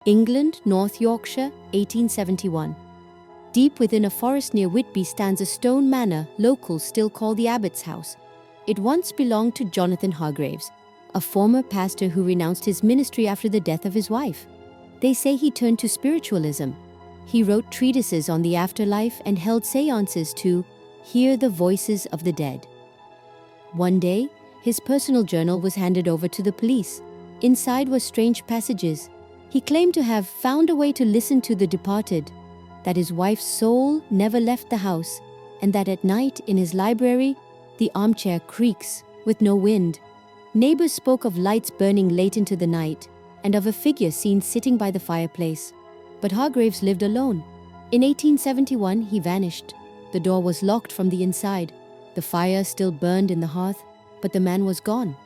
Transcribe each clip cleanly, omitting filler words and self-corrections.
England, North Yorkshire, 1871. Deep within a forest near Whitby stands a stone manor locals still call the Abbott's house. It once belonged to Jonathan Hargraves, a former pastor who renounced his ministry after the death of his wife. They say he turned to spiritualism. He wrote treatises on the afterlife and held seances to hear the voices of the dead. One day, his personal journal was handed over to the police. Inside were strange passages. He claimed to have found a way to listen to the departed, that his wife's soul never left the house, and that at night in his library, the armchair creaks with no wind. Neighbors spoke of lights burning late into the night and of a figure seen sitting by the fireplace. But Hargraves lived alone. In 1871, he vanished. The door was locked from the inside. The fire still burned in the hearth, but the man was gone.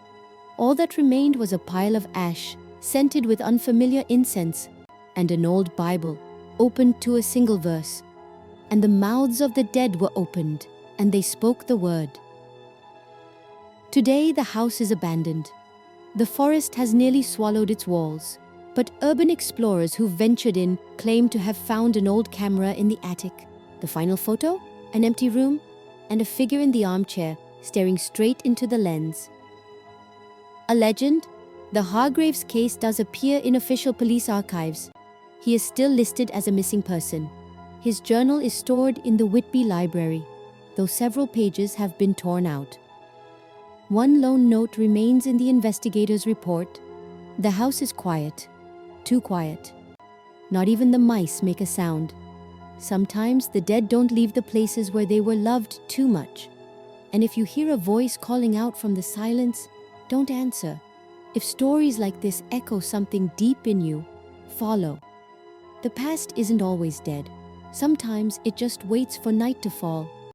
All that remained was a pile of ash, scented with unfamiliar incense, and an old Bible, opened to a single verse. And the mouths of the dead were opened, and they spoke the word. Today, the house is abandoned. The forest has nearly swallowed its walls, but urban explorers who ventured in claim to have found an old camera in the attic. The final photo? An empty room, and a figure in the armchair staring straight into the lens. A legend? The Hargraves case does appear in official police archives. He is still listed as a missing person. His journal is stored in the Whitby Library, though several pages have been torn out. One lone note remains in the investigator's report. The house is quiet, too quiet. Not even the mice make a sound. Sometimes the dead don't leave the places where they were loved too much. And if you hear a voice calling out from the silence, don't answer. If stories like this echo something deep in you, follow. The past isn't always dead. Sometimes it just waits for night to fall